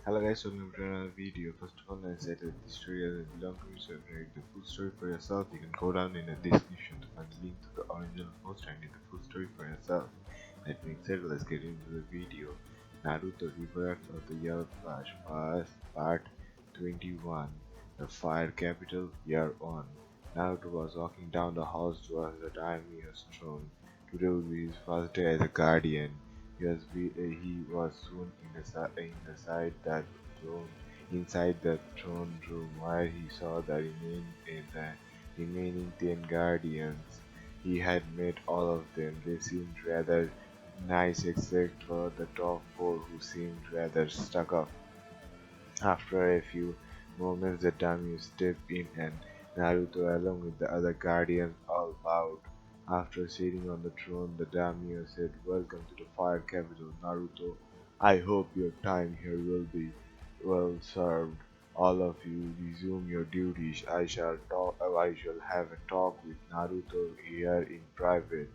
Hello guys, welcome to another video. First of all, I said that this story doesn't belong to me, so if you read the full story for yourself, you can go down in the description to find the link to the original post and read the full story for yourself. That being said, let's get into the video. Naruto Rebirth of the Yellow Flash, Part 21. The Fire Capital, Year 1. Naruto was walking down the halls towards the daimyo's throne. Today would be his first day as a guardian. He was soon throne, inside the throne room where he saw the remaining 10 guardians. He had met all of them. They seemed rather nice except for the top four who seemed rather stuck up. After a few moments the daimyo stepped in and Naruto along with the other guardians all bowed. After sitting on the throne, the daimyo said, "Welcome to the Fire Capital, Naruto. I hope your time here will be well served. All of you resume your duties. I shall have a talk with Naruto here in private."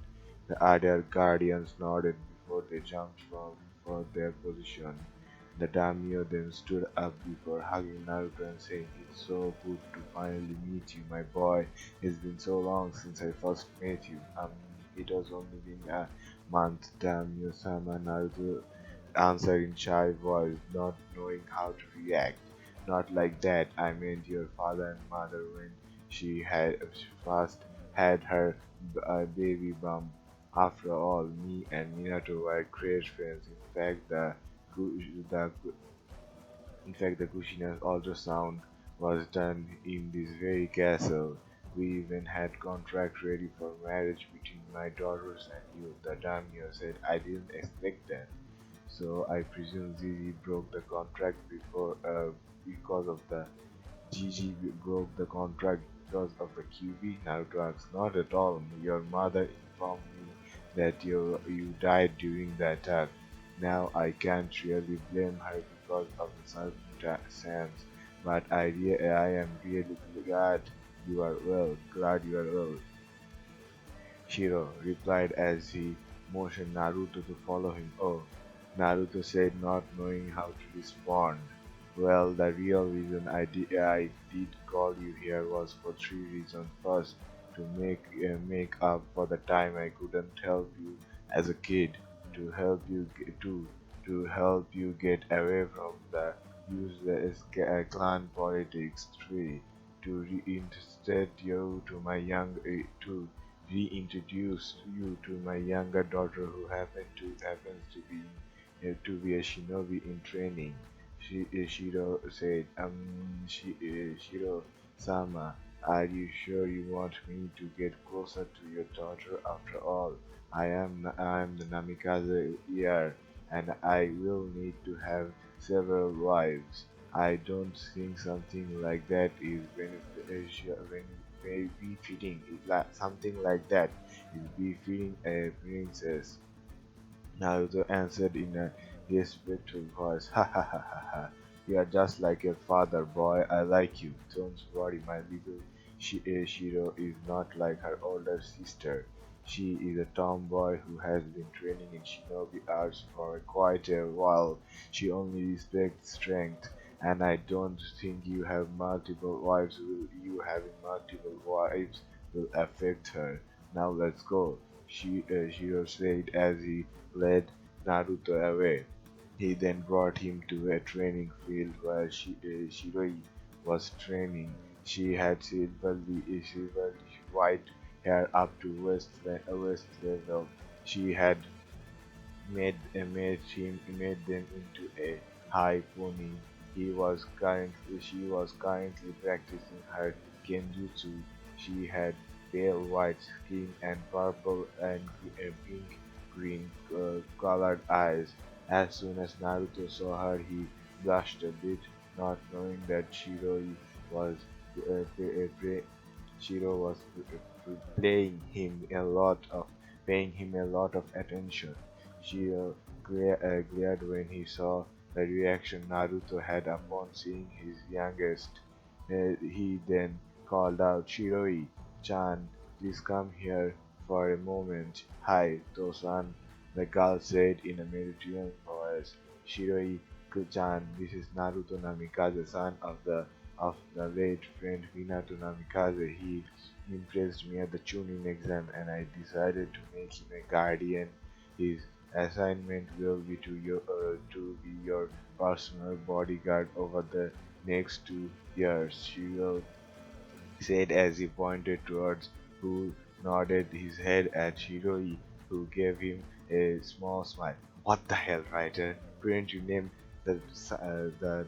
The other guardians nodded before they jumped from for their position. The daimyo then stood up before hugging Naruto and saying, "It's so good to finally meet you, my boy. It's been so long since I first met you." It has only been a month, daimyo-sama, Naruto answered in shy voice, not knowing how to react. "Not like that. I meant your father and mother when she first had her baby bump. After all, me and Minato were great friends. Gu- the the Kushina's ultrasound was done in this very castle. We even had contract ready for marriage between my daughters and you." The daimyo said, "I didn't expect that. So I presume Zizi broke the contract because of the Gigi broke the contract because of the QB." Naruto asked, "Not at all. Your mother informed me that you died during the attack. Now I can't really blame her because of the circumstance, but I am really glad you are well. Glad you are well." Shiro replied as he motioned Naruto to follow him. "Oh," Naruto said, not knowing how to respond. "Well, the real reason I did call you here was for three reasons. First, to make up for the time I couldn't help you as a kid, to help you get away from the useless clan politics. Three, to reintroduce you to my younger daughter who happens to be a shinobi in training." Shiro said, Shiro-sama, are you sure you want me to get closer to your daughter? After all, I am the Namikaze heir, and I will need to have several wives. I don't think something like that is befitting. Something like that is befitting a princess." Naruto answered in a respectful voice, "Ha ha ha ha ha. You are just like your father, boy. I like you. Don't worry, my little Shiro is not like her older sister. She is a tomboy who has been training in shinobi arts for quite a while. She only respects strength, and I don't think you having multiple wives will affect her. Now let's go." Shiro said as he led Naruto away. He then brought him to a training field where Shiroi was training. She had silvery white hair up to waist level. She had made them into a high pony. She was currently practicing her genjutsu. She had pale white skin and purple and pink green colored eyes. As soon as Naruto saw her, he blushed a bit, not knowing that was uh, pre- uh, pre- Shiro was playing him a lot of paying him a lot of attention. Shiro glared when he saw the reaction Naruto had upon seeing his youngest. He then called out, "Shiroi-chan, please come here for a moment." "Hi, Tosan," the girl said in a Mediterranean voice. Shiroi Chan, this is Naruto Namikaze, son of the late friend Minato Namikaze. He impressed me at the tuning exam and I decided to make him a guardian. His assignment will be to be your personal bodyguard over the next 2 years. Shiro said as he pointed towards who nodded his head at Shiroi, who gave him a small smile. What the hell, writer? Couldn't you name the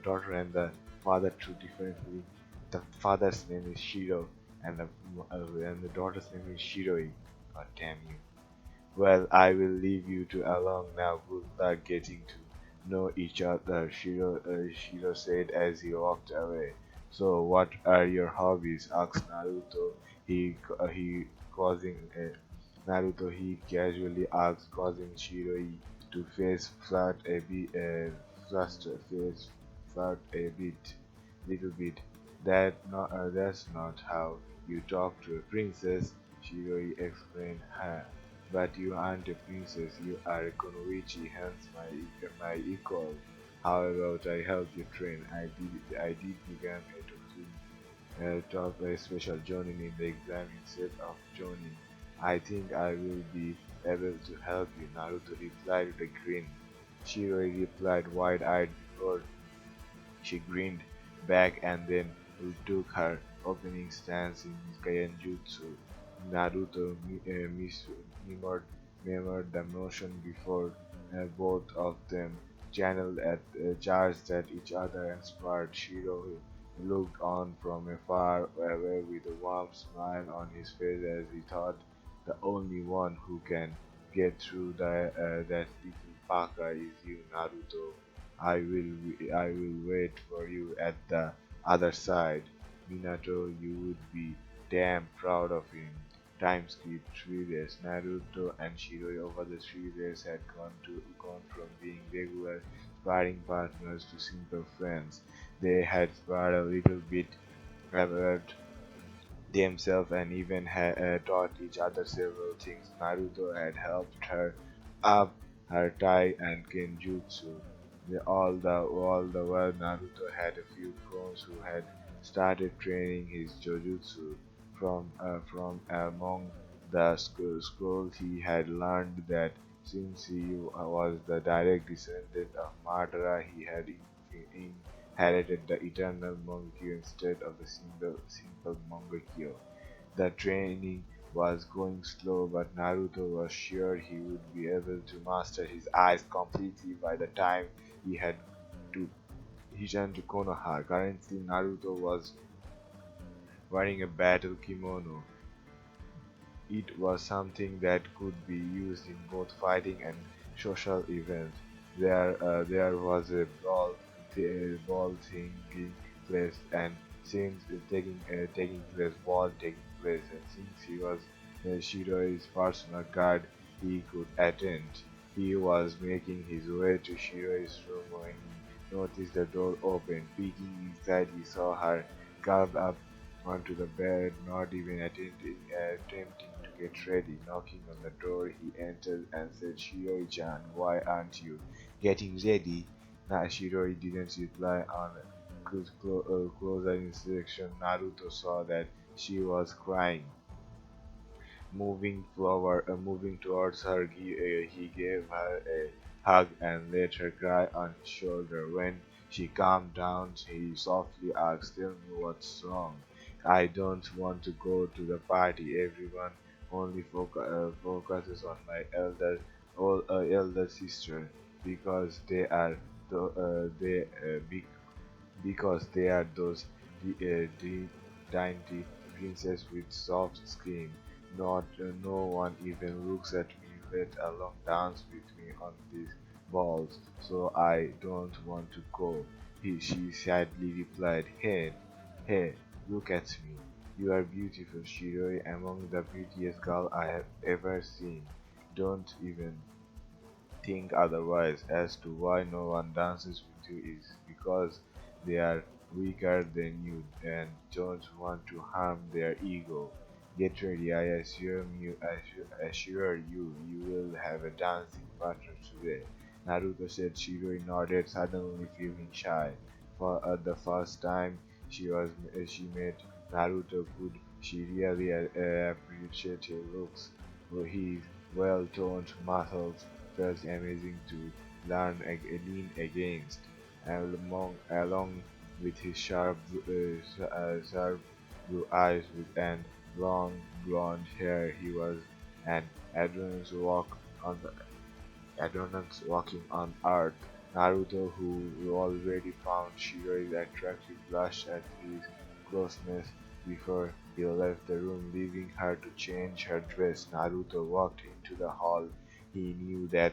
daughter and the father two differently? The father's name is Shiro, and the daughter's name is Shiroi. God damn you. Well, I will leave you to along now. Good luck getting to know each other, Shiro said as he walked away. So, what are your hobbies? Asked Naruto. He causing Naruto. He casually asked, causing Shiroi to face flat a bit, face flat a bit, little bit. That's not how you talk to a princess. Shiroi explained. Huh. But you aren't a princess, you are a Konoichi, hence my equal. How about I help you train? I did begin to a special joining in the exam instead of joining. I think I will be able to help you, Naruto replied with a grin. Shiroi replied wide-eyed before she grinned back and then took her opening stance in Genjutsu. Naruto mirrored the motion before both of them charged at each other and sparred. Shiro looked on from afar away with a warm smile on his face as he thought the only one who can get through that little Paka is you, Naruto. I will wait for you at the other side. Minato, you would be damn proud of him. Time skipped 3 days. Naruto and Shiroi over the 3 days had gone from being regular sparring partners to simple friends. They had sparred a little bit about themselves and even taught each other several things. Naruto had helped her up her Tai and Genjutsu. All the while, Naruto had a few clones who had started training his Jujutsu. From among the scrolls, he had learned that since he was the direct descendant of Madara, he had inherited the eternal Mangekyo instead of the simple Mangekyo. The training was going slow, but Naruto was sure he would be able to master his eyes completely by the time he had to he turned to Konoha. Currently, Naruto was wearing a battle kimono. It was something that could be used in both fighting and social events. There was a ball taking place, and since ball taking place, and since he was Shiroi's personal guard, he could attend. He was making his way to Shiroi's room when he noticed the door open. Peeking inside, he saw her curled up onto the bed, not even attempting to get ready. Knocking on the door, he entered and said, Shiroi-chan, why aren't you getting ready? Shiroi didn't reply. On closer inspection, Naruto saw that she was crying. Moving towards her, he gave her a hug and let her cry on his shoulder. When she calmed down, he softly asked, "Tell me what's wrong. I don't want to go to the party. Everyone only focuses on my elder sister because they are those dainty princess with soft skin. No one even looks at me, let alone dance with me on these balls. So I don't want to go." She sadly replied, Hey, look at me. You are beautiful, Shiroi, among the prettiest girl I have ever seen. Don't even think otherwise. As to why no one dances with you is because they are weaker than you and don't want to harm their ego. Get ready, I assure you, you will have a dancing partner today. Naruto said. Shiroi nodded, suddenly feeling shy. For the first time she met Naruto, could she really appreciate his looks? His well-toned muscles felt amazing to lean against, along with his sharp blue eyes and long blonde hair. He was an adrenaline walk on the Adonans walking on Earth. Naruto, who already found Shiroi attractive, blushed at his closeness before he left the room, leaving her to change her dress. Naruto walked into the hall. He knew that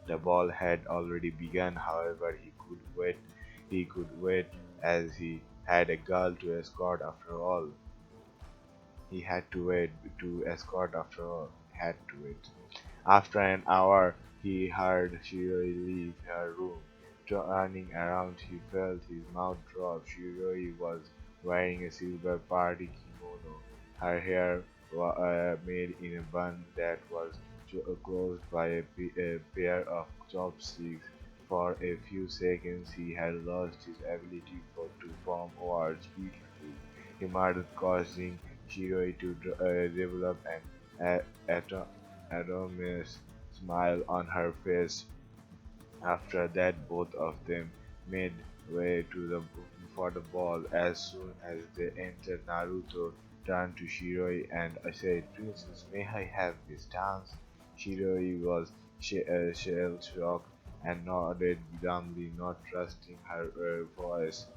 the ball had already begun, however, he could wait as he had a girl to escort after all. He had to wait to escort after all. Had to wait. After an hour, he heard Shiroi leave her room. Turning around, he felt his mouth drop. Shiroi was wearing a silver party kimono. Her hair made in a bun that was closed by a pair of chopsticks. For a few seconds, he had lost his ability to form words beautifully. He muttered, causing Shiroi to develop an enormous smile on her face. After that, both of them made way for the ball. As soon as they entered, Naruto turned to Shiroi and said, "Princess, may I have this dance?" Shiroi was shell-shocked and nodded dumbly, not trusting her voice.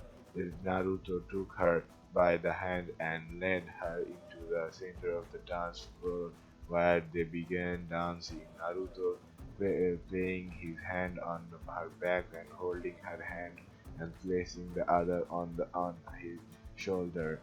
Naruto took her by the hand and led her into the center of the dance floor where they began dancing. Naruto playing his hand on her back and holding her hand and placing the other on his shoulder.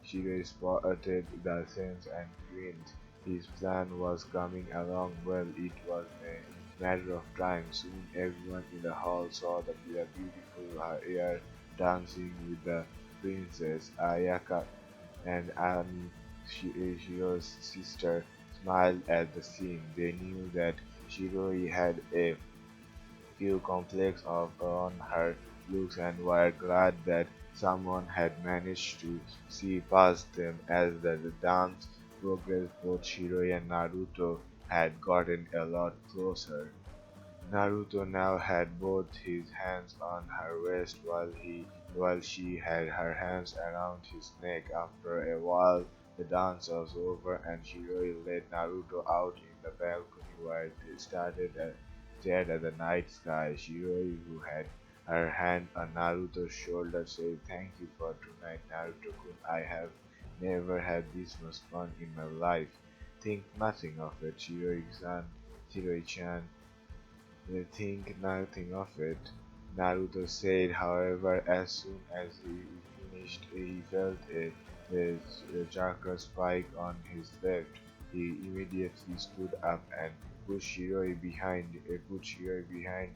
Shiro spotted the sense and grinned. His plan was coming along well. It was a matter of time. Soon everyone in the hall saw the beautiful hair dancing with the princess. Ayaka and Annie, Shiro's sister, smiled at the scene. They knew that Shiroi had a few complex of on her looks and were glad that someone had managed to see past them. As the dance progressed, both Shiroi and Naruto had gotten a lot closer. Naruto now had both his hands on her waist while she had her hands around his neck. After a while the dance was over and Shiroi led Naruto out in the balcony where they stared at the night sky. Shiroi, who had her hand on Naruto's shoulder, said, "Thank you for tonight, Naruto-kun. I have never had this much fun in my life." "Think nothing of it, Shiroi-chan. Think nothing of it," Naruto said. However, as soon as he finished, he felt a chakra spike on his left. He immediately stood up and put Shiroi behind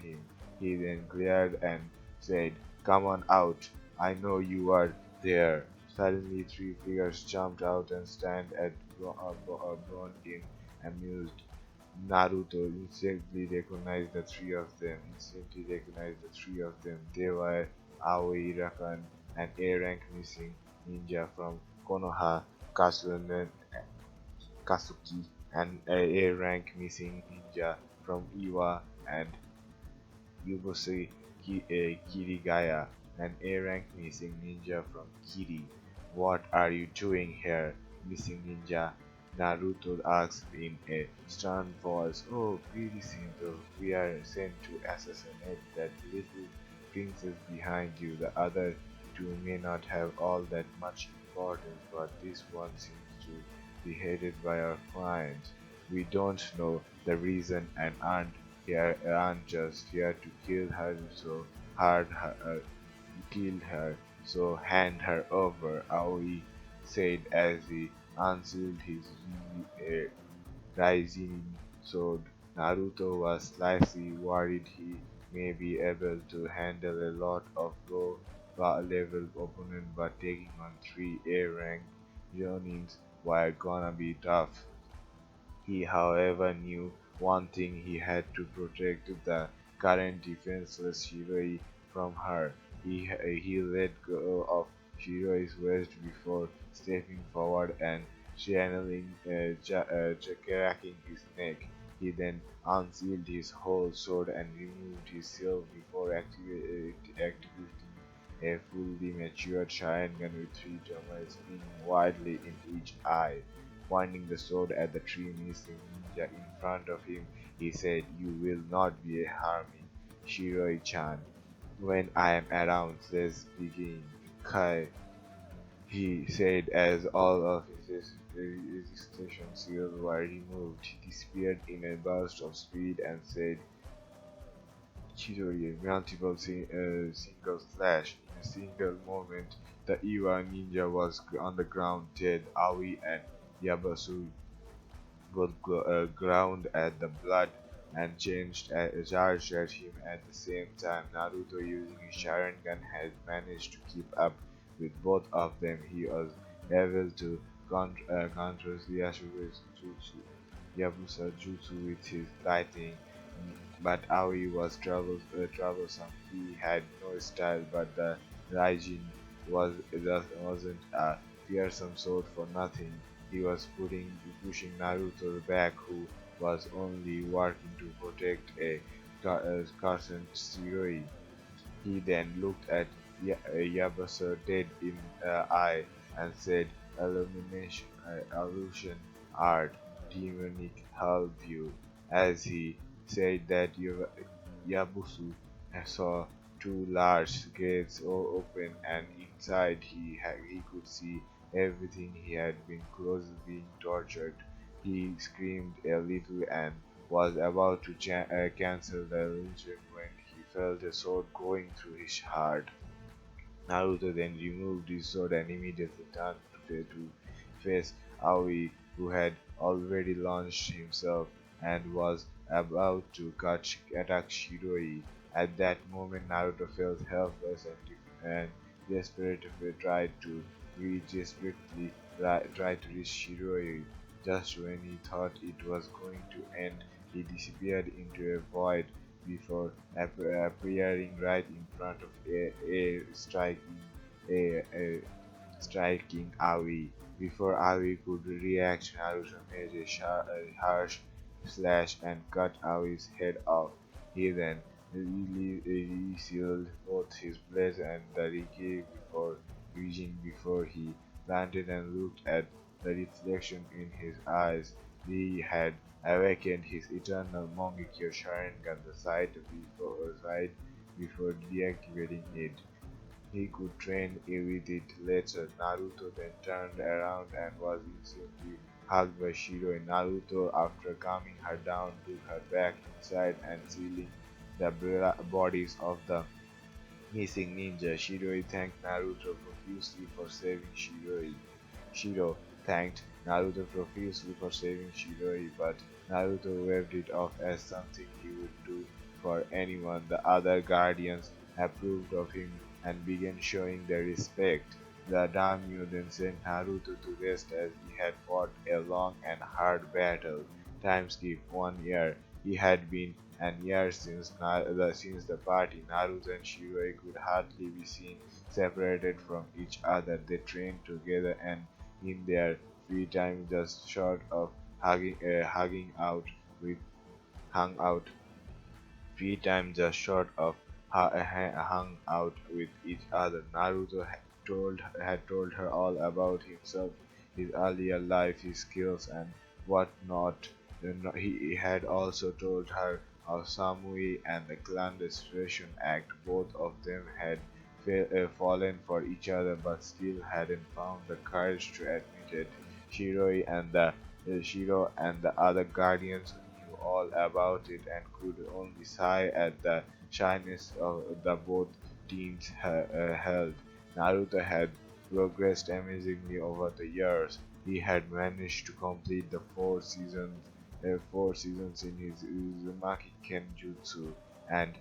him. He then glared and said, "Come on out. I know you are there." Suddenly, three figures jumped out and stand at Bronte, amused. Naruto instantly recognized the three of them. They were Aoi Rakan, an A-rank missing ninja from Konoha, Kasuki, an A-rank missing ninja from Iwa, and Yubosei Kirigaya, an A-rank missing ninja from Kiri. "What are you doing here, missing ninja?" Naruto asked in a stern voice. "Oh, pretty simple. We are sent to assassinate that little princess behind you. The other two may not have all that much importance, but this one seems to be headed by our client. We don't know the reason and aren't just here to hard her, kill her, so hand her over," Aoi said as he unsealed his rising sword. Naruto was slightly worried he may be able to handle a lot of low-level opponents, but taking on three A-rank Jonins were gonna be tough. He, however, knew one thing: he had to protect the current defenseless Shiroi from her. He let go of Shiroi's waist before stepping forward and channeling cracking his neck. He then unsealed his whole sword and removed his shield before activating a fully matured Sharingan with three terminals spinning widely in each eye. Pointing the sword at the three missing ninja in front of him, he said, "You will not be a harming, Shiroi-chan. When I am around, let's begin." Kai, he said as all of his resistance seals were removed. He disappeared in a burst of speed and said, "Chidori," multiple single slash. In a single moment, the Iwa ninja was on the ground dead. Aoi and Yabasu both ground at the blood and charged at him at the same time. Naruto, using his Sharingan, had managed to keep up with both of them. He was able to counter Yabusa jutsu with his lightning, but Aoi was troublesome. He had no style, but the Raijin wasn't a fearsome sword for nothing. He was pushing Naruto back, who was only working to protect a Carson Shiroi. He then looked at Yabasa dead in the eye and said, Illusion art, demonic hell view." As he said that, Yabusu saw two large gates open, and inside he could see everything. He had been closely being tortured. He screamed a little and was about to cancel the illusion when he felt a sword going through his heart. Naruto then removed his sword and immediately turned to face Aoi, who had already launched himself and was about to attack Shiroi. At that moment, Naruto felt helpless and desperately tried to reach Shiroi. Just when he thought it was going to end, he disappeared into a void before appearing right in front of a striking Aoi. Before Aoi could react, Naruto made a harsh slash and cut Aoi's head off. He then resealed both his blades and the Riki before he planted and looked at the reflection in his eyes. He had awakened his eternal Mongekyo Sharingan, the side before deactivating it. He could train with it later. Naruto then turned around and was instantly hugged by Shiroi. Naruto, after calming her down, took her back inside and sealing the bodies of the missing ninja. Shiroi thanked Naruto profusely for saving Shiroi. Shiro thanked Naruto profusely for saving Shiroi, but Naruto waved it off as something he would do for anyone. The other guardians approved of him and began showing their respect. The daimyo then sent Naruto to rest as he had fought a long and hard battle. Time skip 1 year. He had been an year since the party. Naruto and Shiroi could hardly be seen separated from each other. They trained together and in their free time just short of hugging out with hung out free time just short of hung out with each other. Naruto had told her all about himself, his earlier life, his skills, and whatnot. Then he had also told her of Samui and the clandestine act. Both of them had fallen for each other, but still hadn't found the courage to admit it. Shiro and the other guardians knew all about it and could only sigh at the shyness of the both teams held. Naruto had progressed amazingly over the years. He had managed to complete the four seasons in his Uzumaki Kenjutsu, and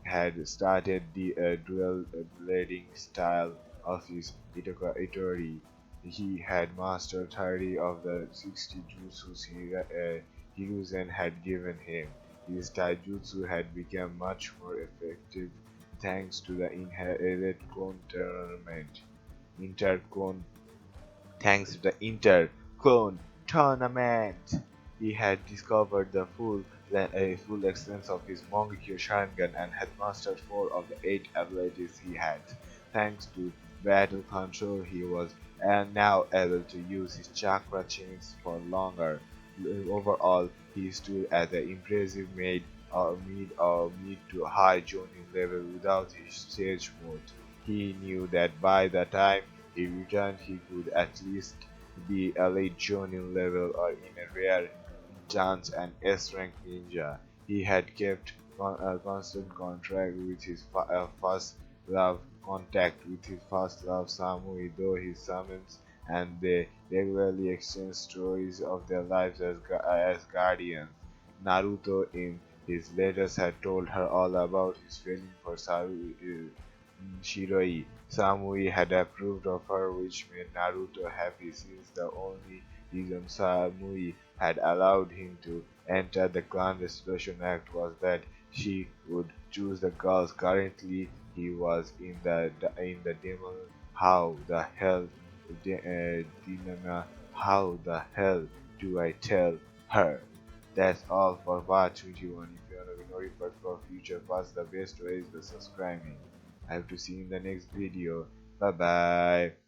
had started the dual blading style of his Itori. He had mastered 30 of the 60 jutsus Hiruzen had given him. His taijutsu had become much more effective thanks to the inherited clone tournament. Interclone Thanks to the Inter-Clone Tournament, he had discovered the full extent of his Mongekyo Sharingan and had mastered 4 of the 8 abilities he had. Thanks to battle control, he was now able to use his chakra chains for longer. Overall, he stood at the impressive mid to high Jonin level without his stage mode. He knew that by the time he returned, he could at least be a late Jonin level or in a rare chance an S-rank ninja. He had kept a constant contact with his first love Samui, though his summons and they regularly exchanged stories of their lives as guardians. Naruto in his letters had told her all about his feeling for Shiroi. Samui had approved of her, which made Naruto happy since the only reason Samui had allowed him to enter the Clan Restoration Act was that she would choose the girls. Currently, he was in the demon. How the hell, Dinana? How the hell do I tell her? That's all for part 21. If you want to be notified for future parts, the best way is the subscribing. I have to see you in the next video. Bye bye.